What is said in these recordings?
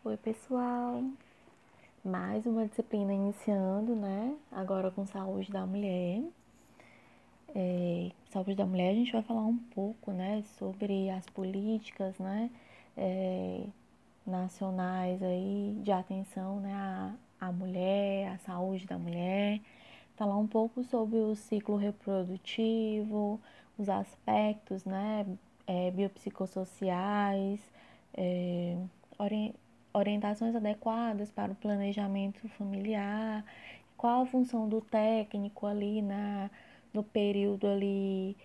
Oi, pessoal! Mais uma disciplina iniciando, né? Agora com saúde da mulher. Saúde da mulher, a gente vai falar um pouco, né? Sobre as políticas, né? Nacionais aí de atenção, né? À mulher, à saúde da mulher. Falar um pouco sobre o ciclo reprodutivo, os aspectos, né? Biopsicossociais, é, orientações adequadas para o planejamento familiar, qual a função do técnico ali no período ali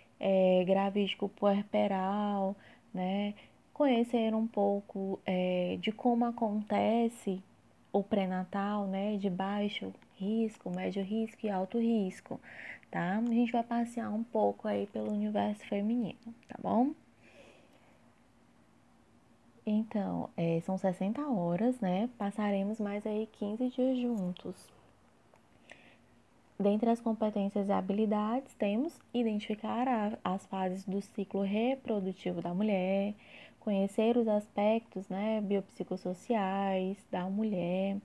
gravídico puerperal, né? Conhecer um pouco de como acontece o pré-natal, né? De baixo risco, médio risco e alto risco, tá? A gente vai passear um pouco aí pelo universo feminino, tá bom? Então, são 60 horas, né? Passaremos mais aí 15 dias juntos. Dentre as competências e habilidades, temos identificar as fases do ciclo reprodutivo da mulher, conhecer os aspectos, né, biopsicossociais da mulher,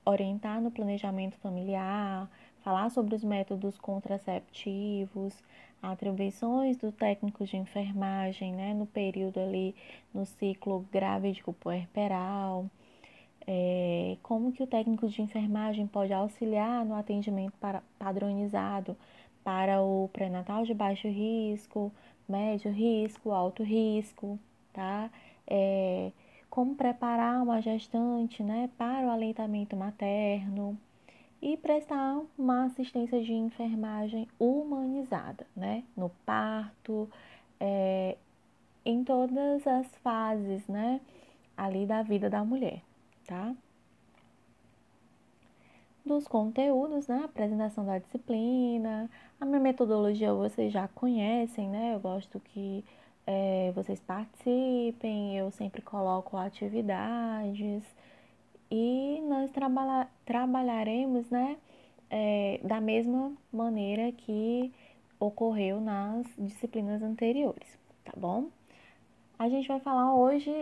orientar no planejamento familiar, falar sobre os métodos contraceptivos, atribuições do técnico de enfermagem, né, no período ali no ciclo gravídico puerperal, como que o técnico de enfermagem pode auxiliar no atendimento padronizado para o pré-natal de baixo risco, médio risco, alto risco, tá? Como preparar uma gestante, né, para o aleitamento materno e prestar uma assistência de enfermagem humanizada, né, no parto, em todas as fases, né, ali da vida da mulher, tá? Dos conteúdos, né? Apresentação da disciplina. A minha metodologia vocês já conhecem, né? Eu gosto que vocês participem, eu sempre coloco atividades e nós trabalharemos, né? Da mesma maneira que ocorreu nas disciplinas anteriores, tá bom? A gente vai falar hoje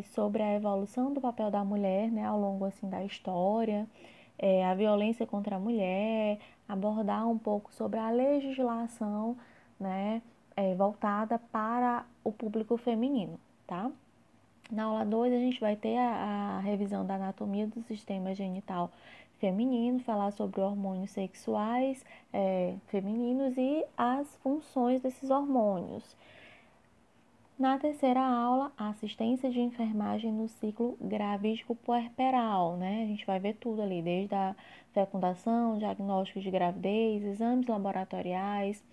sobre a evolução do papel da mulher, né, ao longo assim da história, a violência contra a mulher, abordar um pouco sobre a legislação, né, voltada para o público feminino, tá? Na aula 2 a gente vai ter a revisão da anatomia do sistema genital feminino, falar sobre hormônios sexuais femininos e as funções desses hormônios. Na terceira aula, a assistência de enfermagem no ciclo gravídico puerperal, né? A gente vai ver tudo ali, desde a fecundação, diagnóstico de gravidez, exames laboratoriais,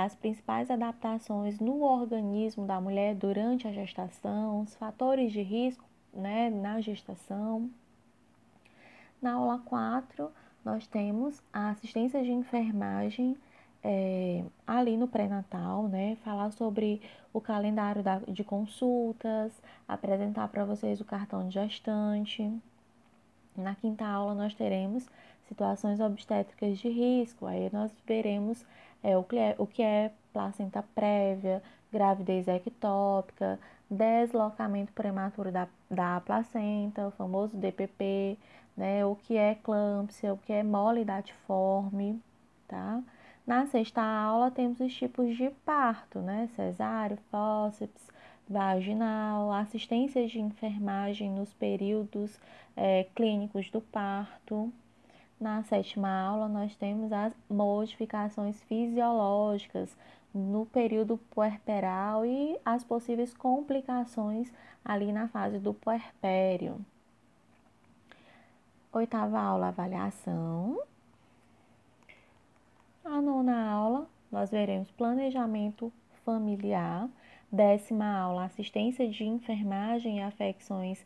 as principais adaptações no organismo da mulher durante a gestação, os fatores de risco, né, na gestação. Na aula 4, nós temos a assistência de enfermagem ali no pré-natal, né? Falar sobre o calendário de consultas, apresentar para vocês o cartão de gestante. Na quinta aula, nós teremos situações obstétricas de risco, aí nós veremos o que é placenta prévia, gravidez ectópica, deslocamento prematuro da placenta, o famoso DPP, né? O que é eclâmpsia, o que é mole datiforme, tá? Na sexta aula temos os tipos de parto, né? Cesáreo, fórceps, vaginal, assistência de enfermagem nos períodos clínicos do parto. Na sétima aula nós temos as modificações fisiológicas no período puerperal e as possíveis complicações ali na fase do puerpério. Oitava aula, avaliação. A nona aula, nós veremos planejamento familiar. Décima aula, assistência de enfermagem e afecções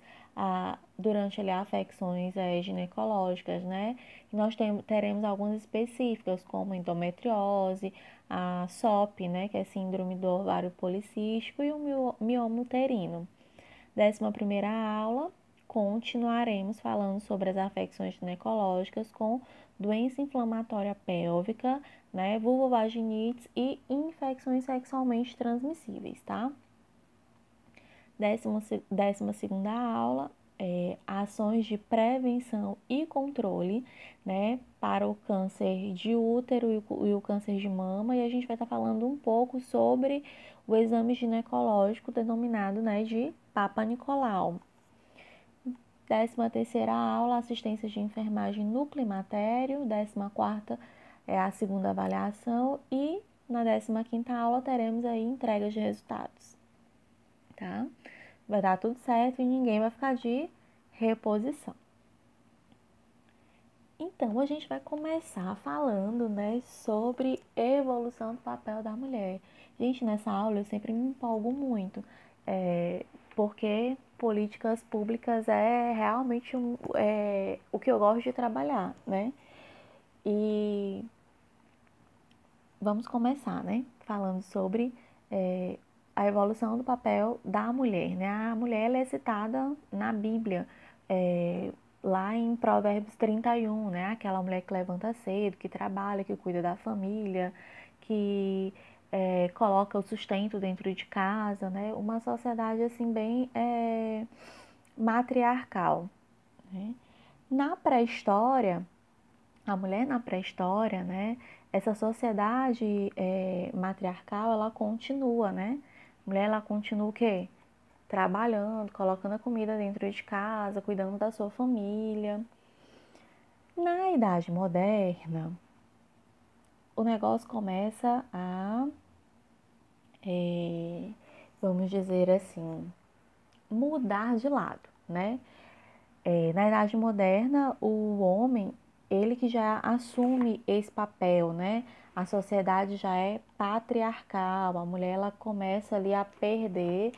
durante ali, afecções ginecológicas, né? E nós teremos algumas específicas, como endometriose, a SOP, né? Que é síndrome do ovário policístico, e o mioma uterino. 11ª aula, continuaremos falando sobre as afecções ginecológicas com doença inflamatória pélvica, né, vulvovaginites e infecções sexualmente transmissíveis, tá? Décima segunda aula, ações de prevenção e controle, né, para o câncer de útero e o câncer de mama, e a gente vai estar falando um pouco sobre o exame ginecológico denominado, né, de Papa Nicolau. 13ª aula, assistência de enfermagem no climatério. 14ª é a segunda avaliação e na 15ª aula teremos aí entrega de resultados, tá? Vai dar tudo certo e ninguém vai ficar de reposição. Então, a gente vai começar falando, né, sobre evolução do papel da mulher. Gente, nessa aula eu sempre me empolgo muito, porque políticas públicas é realmente o que eu gosto de trabalhar, né? E vamos começar, né, falando sobre a evolução do papel da mulher, né? A mulher ela é citada na Bíblia, lá em Provérbios 31, né? Aquela mulher que levanta cedo, que trabalha, que cuida da família, que coloca o sustento dentro de casa, né? Uma sociedade assim bem matriarcal, né? Na pré-história, a mulher na pré-história, né? Essa sociedade matriarcal, ela continua, né? A mulher, ela continua o quê? Trabalhando, colocando a comida dentro de casa, cuidando da sua família. Na Idade Moderna, o negócio começa a, vamos dizer assim, mudar de lado, né? Na Idade Moderna, o homem, ele que já assume esse papel, né? A sociedade já é patriarcal, a mulher ela começa ali a perder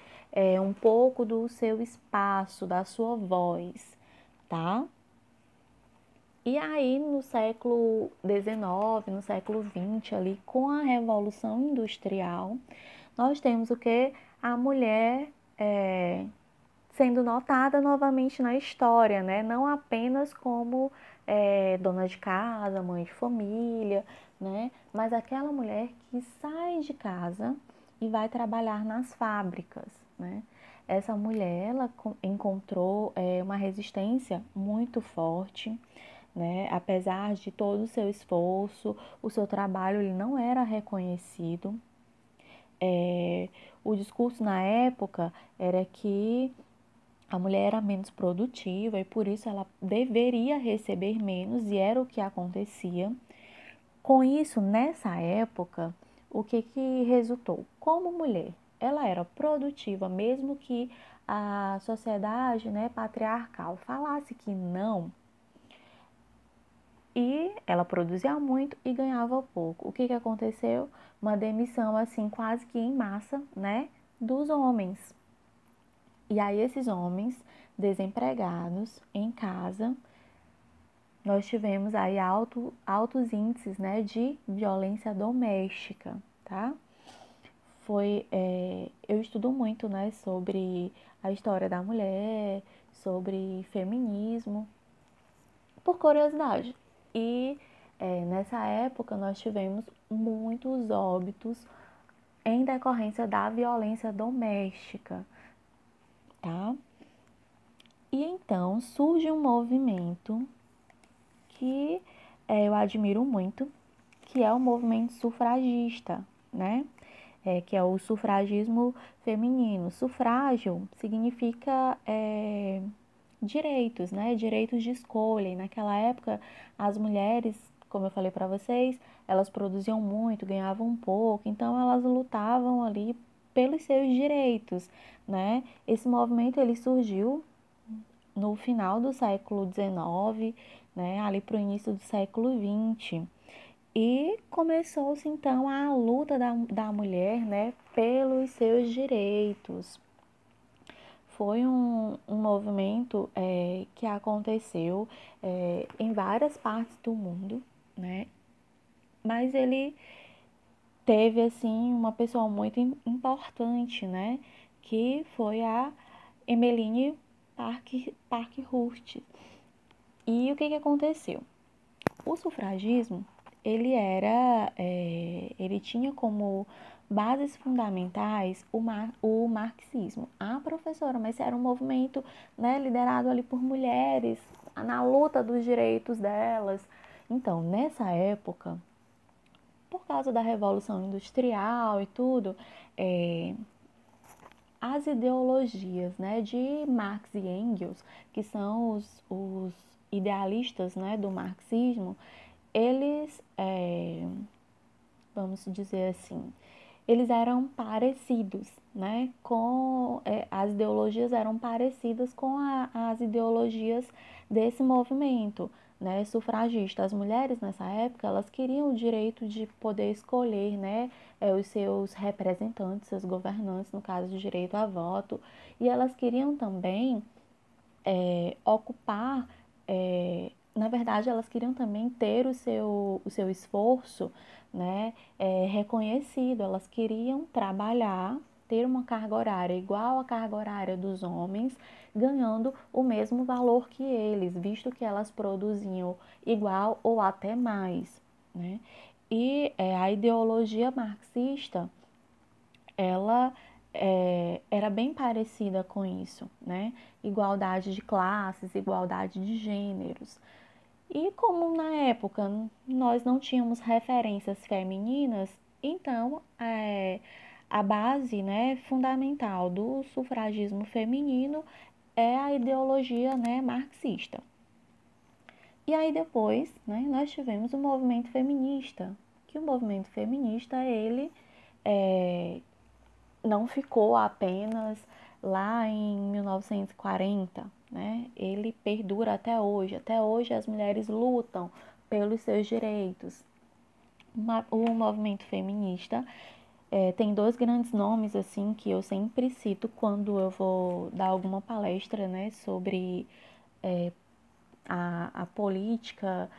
um pouco do seu espaço, da sua voz, tá? E aí, no século XIX, no século XX, ali, com a Revolução Industrial, nós temos o que? A mulher sendo notada novamente na história, né? Não apenas como dona de casa, mãe de família, né? Mas aquela mulher que sai de casa e vai trabalhar nas fábricas, né? Essa mulher, ela encontrou uma resistência muito forte, né? Apesar de todo o seu esforço, o seu trabalho ele não era reconhecido. O discurso na época era que a mulher era menos produtiva e por isso ela deveria receber menos, e era o que acontecia. Com isso, nessa época, o que resultou? Como mulher, ela era produtiva, mesmo que a sociedade, né, patriarcal falasse que não, e ela produzia muito e ganhava pouco. O que aconteceu? Uma demissão assim quase que em massa, né, dos homens. E aí esses homens desempregados em casa, nós tivemos aí altos índices, né, de violência doméstica, tá? Eu estudo muito, né, sobre a história da mulher, sobre feminismo, por curiosidade. E nessa época nós tivemos muitos óbitos em decorrência da violência doméstica, tá? E então surge um movimento que eu admiro muito, que é o movimento sufragista, né? Que é o sufragismo feminino. Sufrágio significa direitos, né? Direitos de escolha. E naquela época, as mulheres, como eu falei para vocês, elas produziam muito, ganhavam pouco, então elas lutavam ali pelos seus direitos, né? Esse movimento ele surgiu no final do século XIX, né? Ali para o início do século XX. E começou-se então a luta da mulher, né, pelos seus direitos. Foi um movimento que aconteceu em várias partes do mundo, né? Mas ele teve assim uma pessoa muito importante, né? Que foi a Emmeline Pankhurst. E o que aconteceu? O sufragismo ele tinha como Bases fundamentais, o marxismo. Ah, professora, mas era um movimento, né, liderado ali por mulheres, na luta dos direitos delas. Então, nessa época, por causa da Revolução Industrial e tudo, as ideologias, né, de Marx e Engels, que são os idealistas, né, do marxismo, eles, vamos dizer assim, eles eram parecidos, né, as ideologias eram parecidas com as ideologias desse movimento, né, sufragista. As mulheres nessa época, elas queriam o direito de poder escolher, né, os seus representantes, seus governantes, no caso de direito a voto, e elas queriam também ocupar, na verdade, elas queriam também ter o seu esforço, né, reconhecido. Elas queriam trabalhar, ter uma carga horária igual à carga horária dos homens, ganhando o mesmo valor que eles, visto que elas produziam igual ou até mais, né? E a ideologia marxista, ela era bem parecida com isso, né? Igualdade de classes, igualdade de gêneros. E como na época nós não tínhamos referências femininas, então a base, né, fundamental do sufragismo feminino é a ideologia, né, marxista. E aí depois, né, nós tivemos o movimento feminista, que o movimento feminista, ele não ficou apenas lá em 1940, né? Ele perdura até hoje. Até hoje as mulheres lutam pelos seus direitos. O movimento feminista tem dois grandes nomes assim que eu sempre cito quando eu vou dar alguma palestra, né, sobre a política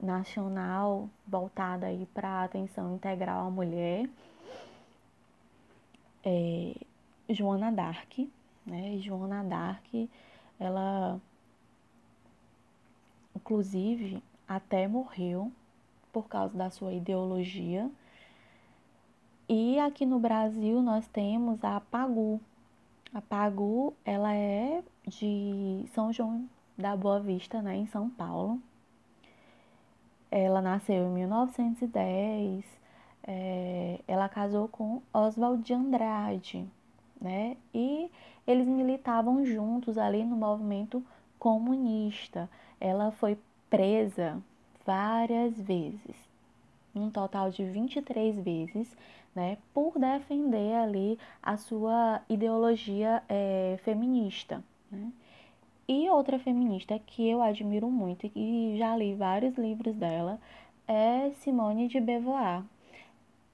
nacional voltada aí para a atenção integral à mulher. Joana d'Arc, né? Joana d'Arc, ela inclusive até morreu por causa da sua ideologia. E aqui no Brasil nós temos a Pagu. A Pagu, ela é de São João da Boa Vista, né, em São Paulo. Ela nasceu em 1910. Ela casou com Oswald de Andrade, né? E eles militavam juntos ali no movimento comunista. Ela foi presa várias vezes, um total de 23 vezes, né, por defender ali a sua ideologia feminista, né? E outra feminista que eu admiro muito e já li vários livros dela é Simone de Beauvoir.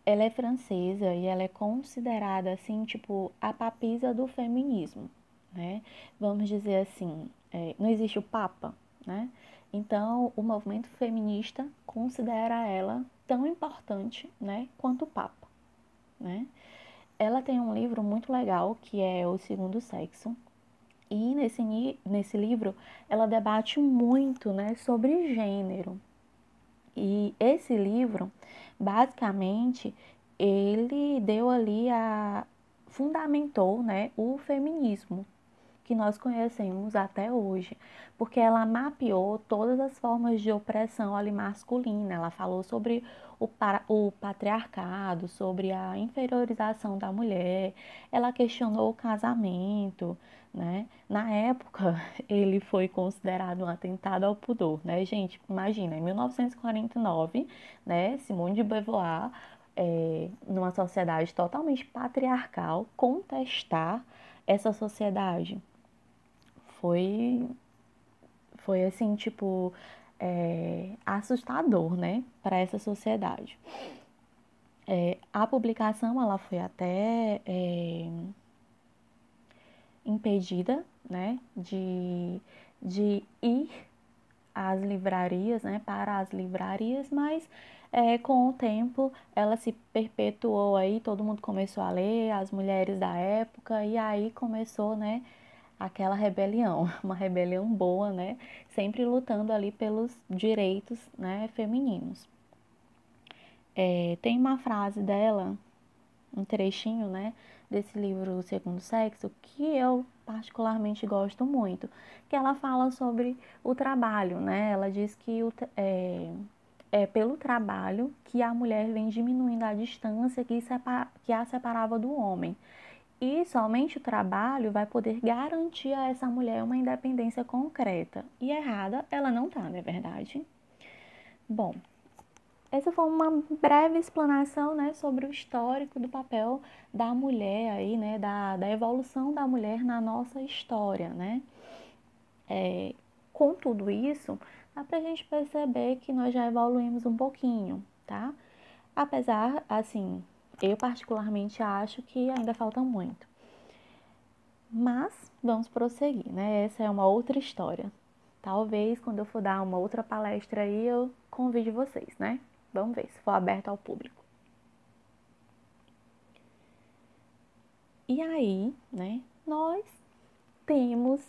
Ela é francesa e ela é considerada assim, tipo, a papisa do feminismo, né? Vamos dizer assim, não existe o Papa, né? Então, o movimento feminista considera ela tão importante, né, quanto o Papa, né? Ela tem um livro muito legal que é O Segundo Sexo. E nesse livro ela debate muito, né, sobre gênero. E esse livro, basicamente, ele deu ali fundamentou, né, o feminismo que nós conhecemos até hoje, porque ela mapeou todas as formas de opressão ali masculina. Ela falou sobre o patriarcado, sobre a inferiorização da mulher. Ela questionou o casamento, né? Na época, ele foi considerado um atentado ao pudor, né, gente? Imagina, em 1949, né, Simone de Beauvoir, numa sociedade totalmente patriarcal, contestar essa sociedade foi, foi assim, tipo, assustador, né, para essa sociedade. A publicação, ela foi até impedida, né, de ir às livrarias, né, para as livrarias, mas com o tempo ela se perpetuou aí, todo mundo começou a ler, as mulheres da época, e aí começou, né, aquela rebelião, uma rebelião boa, né, sempre lutando ali pelos direitos, né, femininos. Tem uma frase dela um trechinho, né, desse livro O Segundo Sexo, que eu particularmente gosto muito, que ela fala sobre o trabalho, né? Ela diz que é pelo trabalho que a mulher vem diminuindo a distância que a separava do homem. E somente o trabalho vai poder garantir a essa mulher uma independência concreta. E errada ela não tá, não é verdade? Bom, essa foi uma breve explanação, né, sobre o histórico do papel da mulher aí, né, da evolução da mulher na nossa história, né? Com tudo isso, dá pra gente perceber que nós já evoluímos um pouquinho, tá? Apesar, assim, eu particularmente acho que ainda falta muito. Mas vamos prosseguir, né? Essa é uma outra história. Talvez quando eu for dar uma outra palestra aí, eu convide vocês, né? Vamos ver se for aberto ao público. E aí, né, nós temos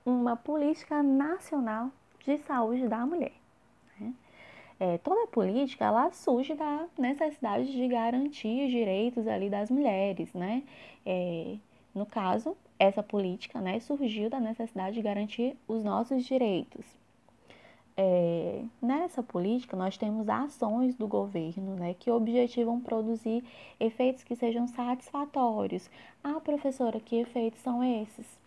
uma política nacional de saúde da mulher. Né? Toda política, ela surge da necessidade de garantir os direitos ali das mulheres, né? No caso, essa política, né, surgiu da necessidade de garantir os nossos direitos. Nessa política, nós temos ações do governo, né, que objetivam produzir efeitos que sejam satisfatórios. Ah, professora, que efeitos são esses?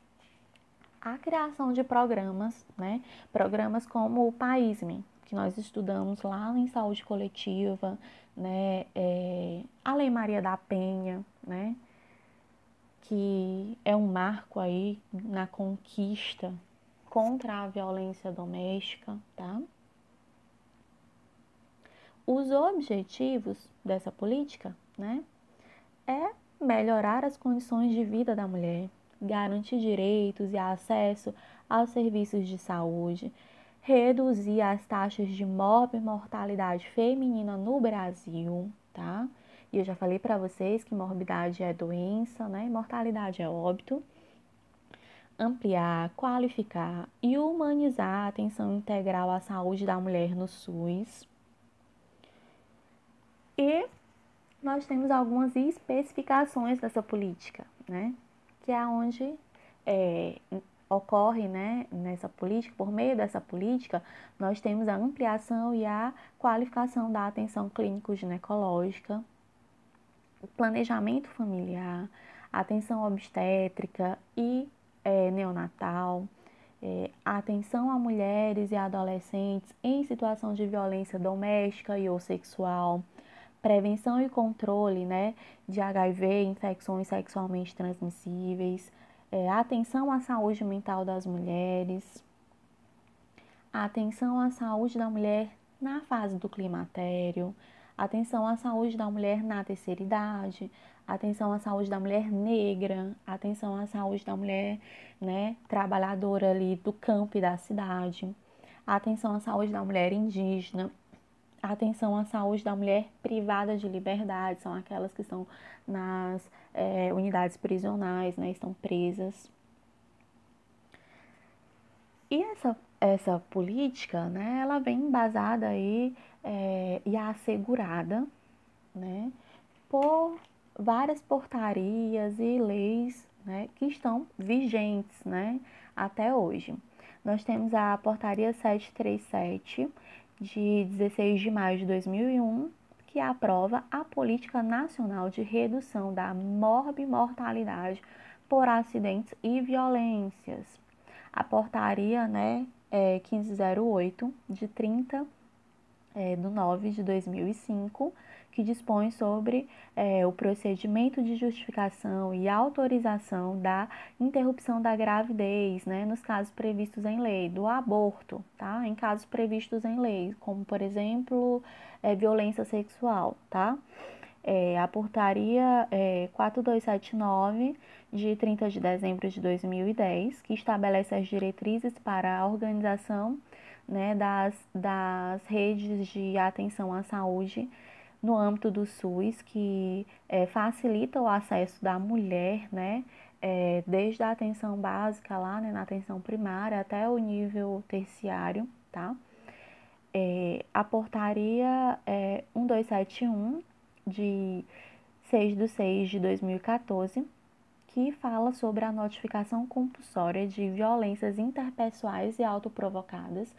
A criação de programas, né, programas como o PAISME, que nós estudamos lá em saúde coletiva, né, a Lei Maria da Penha, né, que é um marco aí na conquista contra a violência doméstica, tá? Os objetivos dessa política, né, é melhorar as condições de vida da mulher, garantir direitos e acesso aos serviços de saúde, reduzir as taxas de morbimortalidade feminina no Brasil, tá? E eu já falei para vocês que morbidade é doença, né? E mortalidade é óbito. Ampliar, qualificar e humanizar a atenção integral à saúde da mulher no SUS. E nós temos algumas especificações dessa política, né? Que é onde ocorre, né, nessa política, por meio dessa política, nós temos a ampliação e a qualificação da atenção clínico-ginecológica, o planejamento familiar, atenção obstétrica e neonatal, a atenção a mulheres e adolescentes em situação de violência doméstica e ou sexual, prevenção e controle, né, de HIV, infecções sexualmente transmissíveis, atenção à saúde mental das mulheres, atenção à saúde da mulher na fase do climatério, atenção à saúde da mulher na terceira idade, atenção à saúde da mulher negra, atenção à saúde da mulher, né, trabalhadora ali do campo e da cidade, atenção à saúde da mulher indígena, atenção à saúde da mulher privada de liberdade, são aquelas que estão nas unidades prisionais, né, estão presas. E essa política, né, ela vem embasada aí e assegurada, né, por várias portarias e leis, né, que estão vigentes, né, até hoje. Nós temos a portaria 737 de 16 de maio de 2001, que aprova a Política Nacional de Redução da Morbimortalidade por Acidentes e Violências. A portaria, né, 1508, de 30 de 9 de 2005, que dispõe sobre o procedimento de justificação e autorização da interrupção da gravidez, né, nos casos previstos em lei, do aborto, tá? Em casos previstos em lei, como, por exemplo, violência sexual, tá? A portaria 4279, de 30 de dezembro de 2010, que estabelece as diretrizes para a organização, né, das redes de atenção à saúde no âmbito do SUS, que facilita o acesso da mulher, né, desde a atenção básica lá, né, na atenção primária até o nível terciário, tá? A portaria 1271, de 6/6/2014, que fala sobre a notificação compulsória de violências interpessoais e autoprovocadas.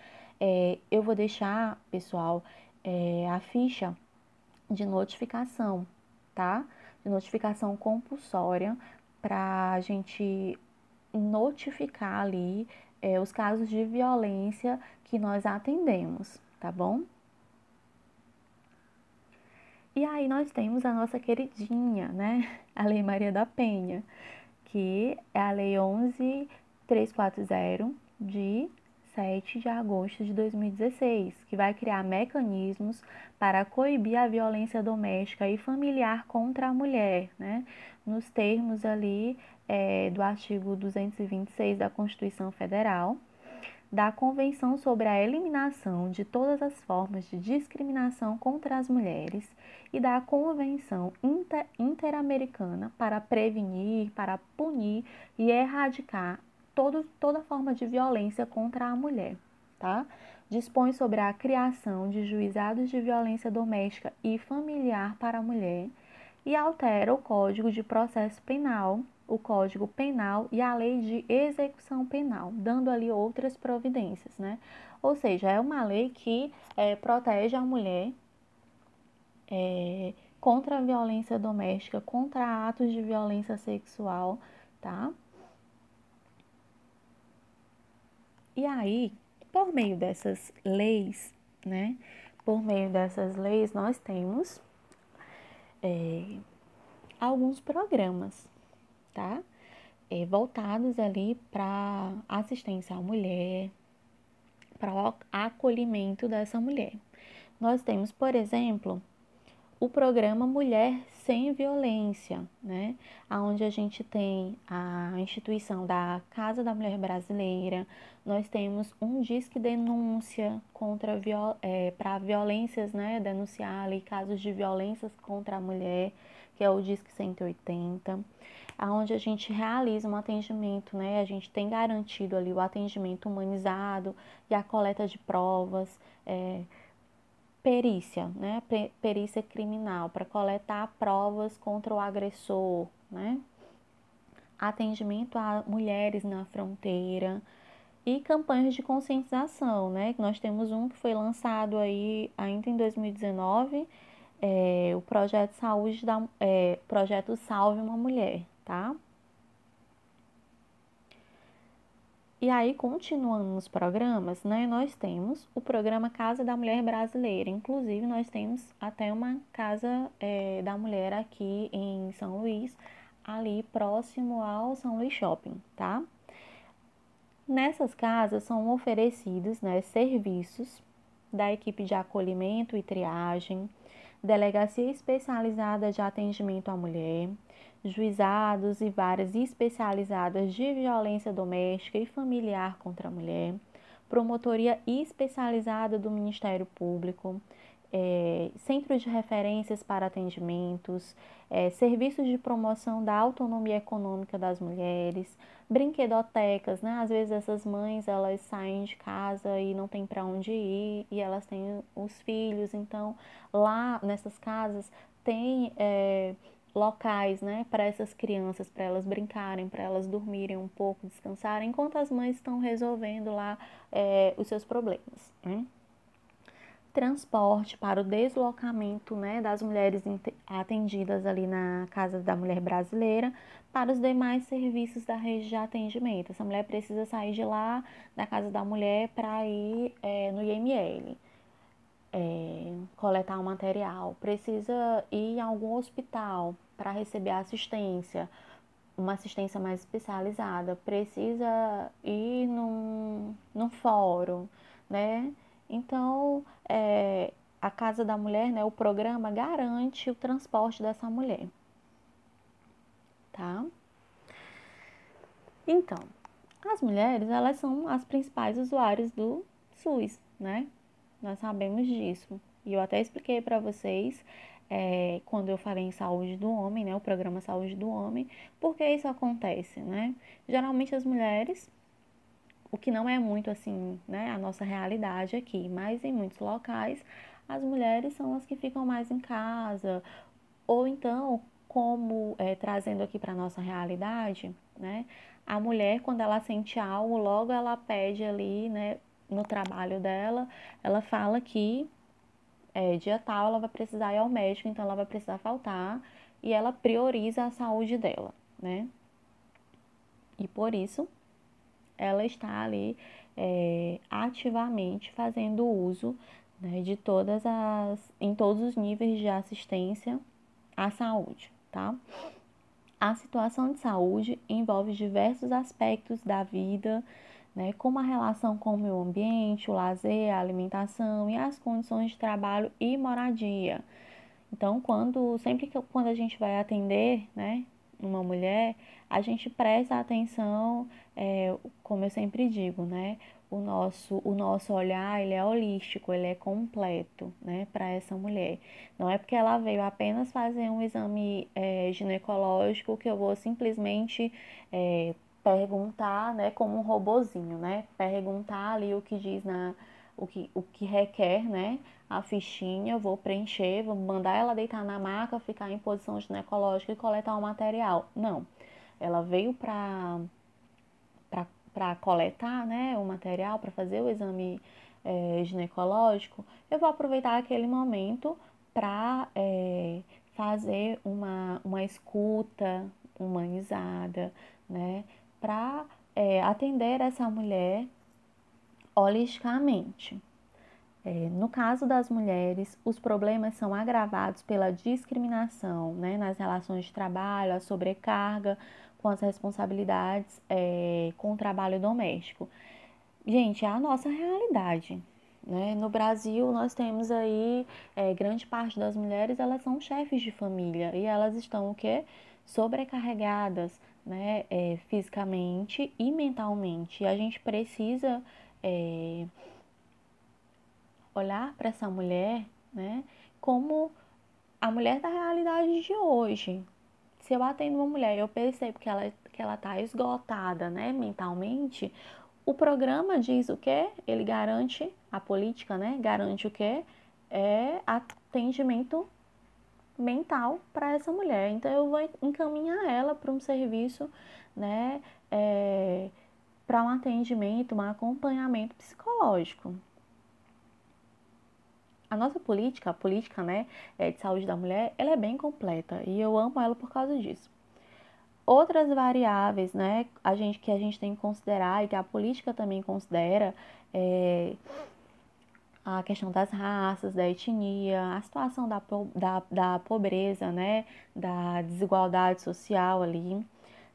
Eu vou deixar, pessoal, a ficha de notificação, tá? De notificação compulsória para a gente notificar ali os casos de violência que nós atendemos, tá bom? E aí nós temos a nossa queridinha, né? A Lei Maria da Penha, que é a Lei 11.340, de 7 de agosto de 2016, que vai criar mecanismos para coibir a violência doméstica e familiar contra a mulher, né? Nos termos ali do artigo 226 da Constituição Federal, da Convenção sobre a Eliminação de Todas as Formas de Discriminação contra as Mulheres e da Convenção Interamericana para prevenir, para punir e erradicar toda forma de violência contra a mulher, tá? Dispõe sobre a criação de juizados de violência doméstica e familiar para a mulher e altera o Código de Processo Penal, o Código Penal e a Lei de Execução Penal, dando ali outras providências, né? Ou seja, é uma lei que protege a mulher contra a violência doméstica, contra atos de violência sexual, tá? E aí, por meio dessas leis, né? Por meio dessas leis, nós temos alguns programas, tá? Voltados ali para assistência à mulher, para o acolhimento dessa mulher. Nós temos, por exemplo, o programa Mulher Sem Violência, né? Onde a gente tem a instituição da Casa da Mulher Brasileira, nós temos um disque denúncia contra para violências, né? Denunciar ali casos de violências contra a mulher, que é o disque 180, onde a gente realiza um atendimento, né? A gente tem garantido ali o atendimento humanizado e a coleta de provas, perícia, né? Perícia criminal, para coletar provas contra o agressor, né? Atendimento a mulheres na fronteira e campanhas de conscientização, né? Nós temos um que foi lançado aí ainda em 2019, o projeto projeto Salve uma Mulher, tá? E aí, continuando nos programas, né, nós temos o programa Casa da Mulher Brasileira. Inclusive, nós temos até uma Casa da Mulher aqui em São Luís, ali próximo ao São Luís Shopping, tá? Nessas casas são oferecidos, né, serviços da equipe de acolhimento e triagem, delegacia especializada de atendimento à mulher, juizados e varas especializadas de violência doméstica e familiar contra a mulher, promotoria especializada do Ministério Público, centros de referências para atendimentos, serviços de promoção da autonomia econômica das mulheres, brinquedotecas, né? Às vezes essas mães, elas saem de casa e não tem para onde ir e elas têm os filhos, então lá nessas casas tem locais, né, para essas crianças, para elas brincarem, para elas dormirem um pouco, descansarem, enquanto as mães estão resolvendo lá os seus problemas, né? Transporte para o deslocamento, né, das mulheres atendidas ali na Casa da Mulher Brasileira para os demais serviços da rede de atendimento. Essa mulher precisa sair de lá, da Casa da Mulher, para ir no IML, coletar o material. Precisa ir em algum hospital para receber assistência, uma assistência mais especializada. Precisa ir num fórum, né? Então, a Casa da Mulher, né, o programa garante o transporte dessa mulher, tá? Então, as mulheres, elas são as principais usuárias do SUS, né? Nós sabemos disso. E eu até expliquei para vocês, quando eu falei em saúde do homem, né, o programa Saúde do Homem, por que isso acontece, né? Geralmente as mulheres, o que não é muito assim, né, a nossa realidade aqui, mas em muitos locais as mulheres são as que ficam mais em casa, ou então como, trazendo aqui para a nossa realidade, né? A mulher, quando ela sente algo, logo ela pede ali, né, no trabalho dela, ela fala que dia tal ela vai precisar ir ao médico, então ela vai precisar faltar e ela prioriza a saúde dela, né? E por isso ela está ali ativamente fazendo uso, né, em todos os níveis de assistência à saúde, tá? A situação de saúde envolve diversos aspectos da vida, né, como a relação com o meio ambiente, o lazer, a alimentação e as condições de trabalho e moradia. Então, quando a gente vai atender, né, uma mulher, a gente presta atenção, como eu sempre digo, né, o nosso olhar, ele é holístico, ele é completo, né, para essa mulher. Não é porque ela veio apenas fazer um exame ginecológico que eu vou simplesmente perguntar, né, como um robozinho, né, perguntar ali o que diz o que requer, né, a fichinha, eu vou preencher, vou mandar ela deitar na maca, ficar em posição ginecológica e coletar o material. Não, ela veio para coletar, né, o material, para fazer o exame ginecológico. Eu vou aproveitar aquele momento para fazer uma escuta humanizada, né, para atender essa mulher holisticamente. No caso das mulheres, os problemas são agravados pela discriminação, né, nas relações de trabalho, a sobrecarga com as responsabilidades com o trabalho doméstico. Gente, é a nossa realidade, né? No Brasil, nós temos aí grande parte das mulheres, elas são chefes de família e elas estão o quê? Sobrecarregadas, né, fisicamente e mentalmente. E a gente precisa olhar para essa mulher, né, como a mulher da realidade de hoje. Se eu atendo uma mulher e eu percebo que ela tá esgotada, né, mentalmente, o programa diz o quê? Ele garante, a política, né, garante o quê? É atendimento mental para essa mulher. Então, eu vou encaminhar ela para um serviço, né, para um atendimento, um acompanhamento psicológico. A nossa política, a política, né, de saúde da mulher, ela é bem completa e eu amo ela por causa disso. Outras variáveis, né, que a gente tem que considerar e que a política também considera a questão das raças, da etnia, a situação da pobreza, né, da desigualdade social ali,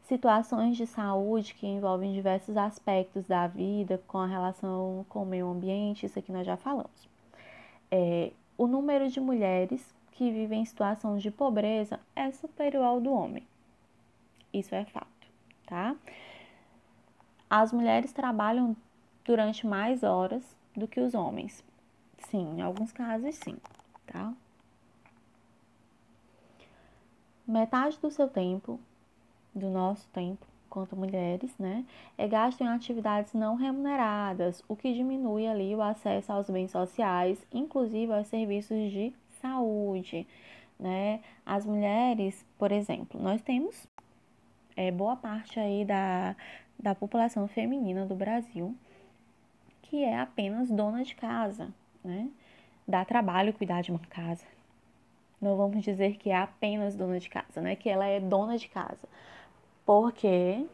situações de saúde que envolvem diversos aspectos da vida, com a relação com o meio ambiente, isso aqui nós já falamos. O número de mulheres que vivem em situação de pobreza é superior ao do homem. Isso é fato, tá? As mulheres trabalham durante mais horas do que os homens. Sim, em alguns casos sim, tá? Metade do seu tempo, do nosso tempo, quanto mulheres, né, é gasto em atividades não remuneradas, o que diminui ali o acesso aos bens sociais, inclusive aos serviços de saúde, né? As mulheres, por exemplo, nós temos boa parte aí da população feminina do Brasil que é apenas dona de casa, né? Dá trabalho cuidar de uma casa. Não vamos dizer que é apenas dona de casa, né? Que ela é dona de casa. Porque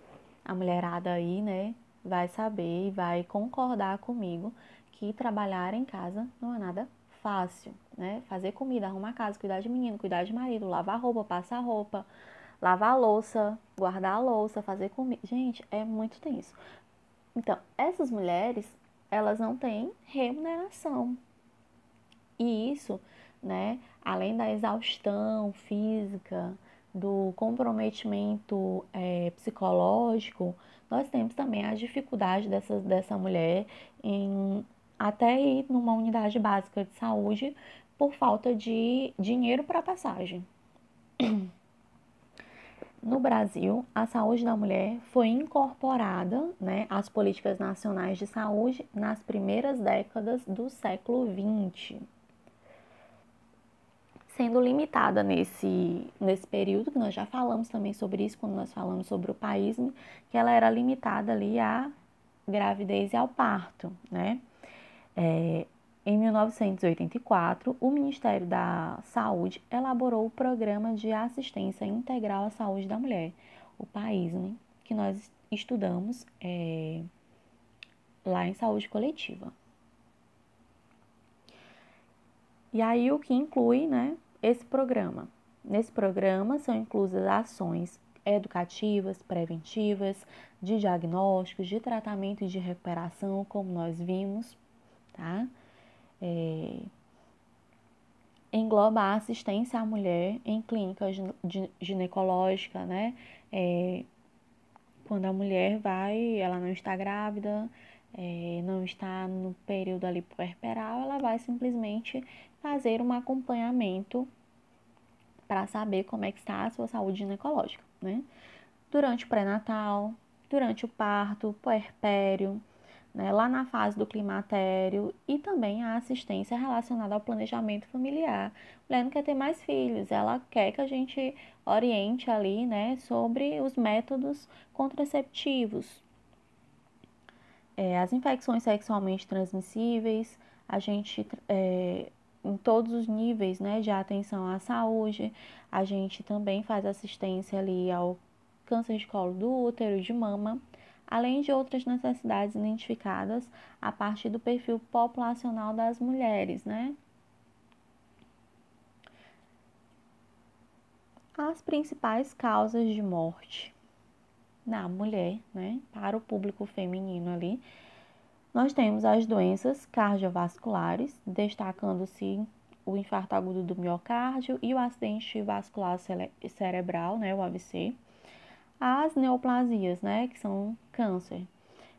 a mulherada aí, né, vai saber e vai concordar comigo que trabalhar em casa não é nada fácil, né? Fazer comida, arrumar casa, cuidar de menino, cuidar de marido, lavar roupa, passar roupa, lavar a louça, guardar a louça, fazer comida. Gente, é muito tenso. Então, essas mulheres, elas não têm remuneração. E isso, né, além da exaustão física, do comprometimento psicológico, nós temos também a dificuldade dessa mulher em até ir numa unidade básica de saúde por falta de dinheiro para passagem. No Brasil, a saúde da mulher foi incorporada, né, às políticas nacionais de saúde nas primeiras décadas do século XX. sendo limitada nesse período, que nós já falamos também sobre isso, quando nós falamos sobre o paísmo, que ela era limitada ali à gravidez e ao parto, né? Em 1984, o Ministério da Saúde elaborou o Programa de Assistência Integral à Saúde da Mulher, o PAISME, que nós estudamos lá em saúde coletiva. E aí o que inclui, né, esse programa? Nesse programa são inclusas ações educativas, preventivas, de diagnósticos, de tratamento e de recuperação, como nós vimos, tá? Engloba a assistência à mulher em clínica ginecológica, né? Quando a mulher ela não está grávida, não está no período ali puerperal, ela vai simplesmente fazer um acompanhamento para saber como é que está a sua saúde ginecológica, né? Durante o pré-natal, durante o parto, puerpério, né, lá na fase do climatério e também a assistência relacionada ao planejamento familiar. A mulher não quer ter mais filhos, ela quer que a gente oriente ali, né, sobre os métodos contraceptivos. As infecções sexualmente transmissíveis, a gente, em todos os níveis, né, de atenção à saúde, a gente também faz assistência ali ao câncer de colo do útero e de mama, além de outras necessidades identificadas a partir do perfil populacional das mulheres, né? As principais causas de morte na mulher, né, para o público feminino ali, nós temos as doenças cardiovasculares, destacando-se o infarto agudo do miocárdio e o acidente vascular cerebral, né, o AVC. As neoplasias, né, que são câncer,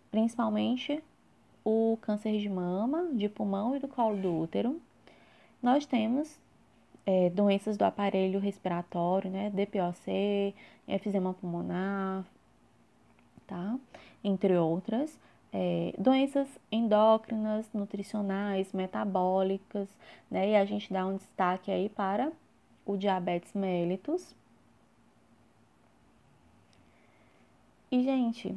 principalmente o câncer de mama, de pulmão e do colo do útero. Nós temos doenças do aparelho respiratório, né, DPOC, efizema pulmonar, tá? Entre outras. Doenças endócrinas, nutricionais, metabólicas, né? E a gente dá um destaque aí para o diabetes mellitus. E, gente,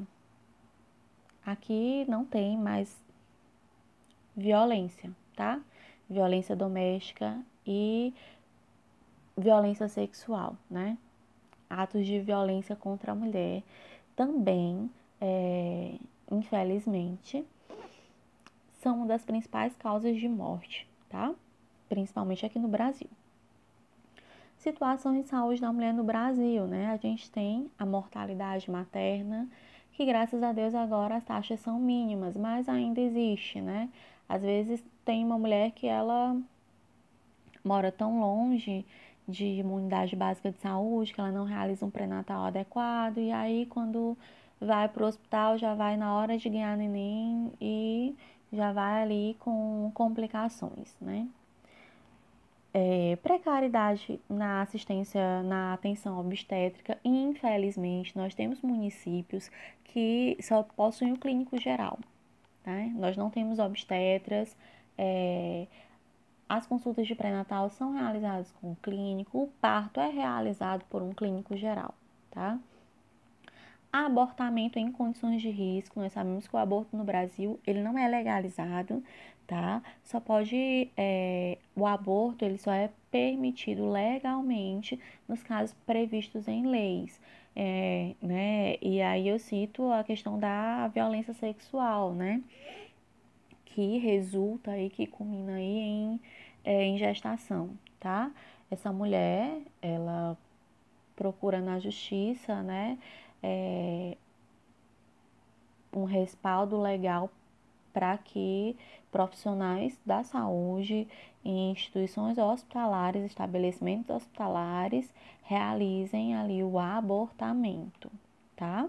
aqui não tem mais violência, tá? Violência doméstica e violência sexual, né? Atos de violência contra a mulher também, infelizmente, são uma das principais causas de morte, tá? Principalmente aqui no Brasil. Situação de saúde da mulher no Brasil, né? A gente tem a mortalidade materna, que graças a Deus agora as taxas são mínimas, mas ainda existe, né? Às vezes tem uma mulher que ela mora tão longe de uma unidade básica de saúde que ela não realiza um pré-natal adequado e aí quando vai para o hospital já vai na hora de ganhar neném e já vai ali com complicações, né? Precariedade na assistência, na atenção obstétrica. Infelizmente, nós temos municípios que só possuem o clínico geral, né? Nós não temos obstetras. As consultas de pré-natal são realizadas com o clínico, o parto é realizado por um clínico geral, tá? Abortamento em condições de risco, nós sabemos que o aborto no Brasil, ele não é legalizado, tá? Só pode, o aborto, ele só é permitido legalmente nos casos previstos em leis, né? E aí eu cito a questão da violência sexual, né? Que resulta aí, que culmina aí em gestação, tá? Essa mulher, ela procura na justiça, né, um respaldo legal para que profissionais da saúde em instituições hospitalares, estabelecimentos hospitalares, realizem ali o abortamento, tá?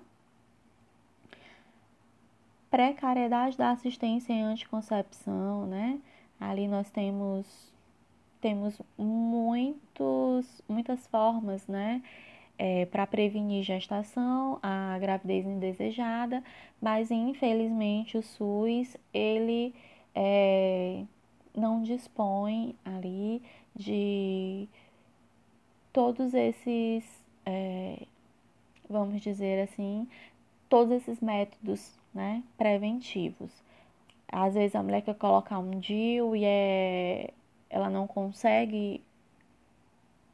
Precariedade da assistência em anticoncepção, né? Ali nós temos muitas formas, né? Para prevenir gestação, a gravidez indesejada, mas infelizmente o SUS, ele não dispõe ali de todos esses, vamos dizer assim, todos esses métodos, né, preventivos. Às vezes a mulher quer colocar um DIU e ela não consegue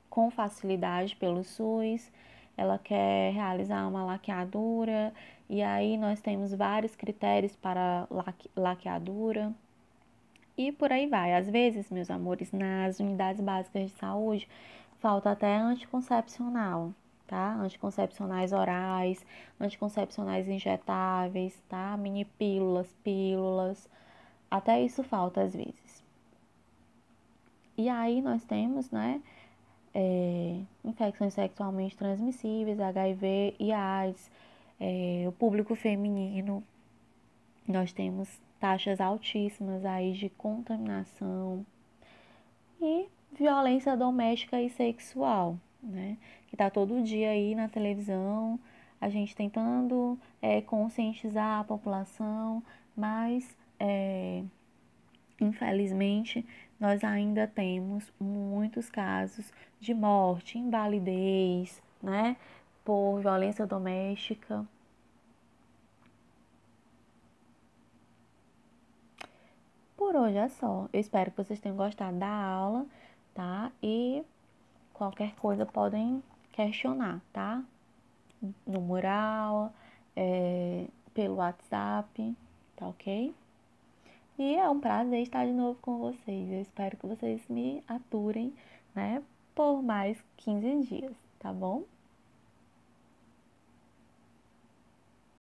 com facilidade pelo SUS, ela quer realizar uma laqueadura, e aí nós temos vários critérios para laqueadura, e por aí vai. Às vezes, meus amores, nas unidades básicas de saúde, falta até anticoncepcional, tá? Anticoncepcionais orais, anticoncepcionais injetáveis, tá? Mini pílulas, pílulas, até isso falta às vezes. E aí nós temos, né, infecções sexualmente transmissíveis, HIV e AIDS, o público feminino, nós temos taxas altíssimas aí de contaminação e violência doméstica e sexual, né? Que tá todo dia aí na televisão, a gente tentando conscientizar a população, mas infelizmente, nós ainda temos muitos casos de morte, invalidez, né, por violência doméstica. Por hoje é só. Eu espero que vocês tenham gostado da aula, tá? E qualquer coisa podem questionar, tá? No mural, pelo WhatsApp, tá ok? E é um prazer estar de novo com vocês. Eu espero que vocês me aturem, né, por mais 15 dias, tá bom?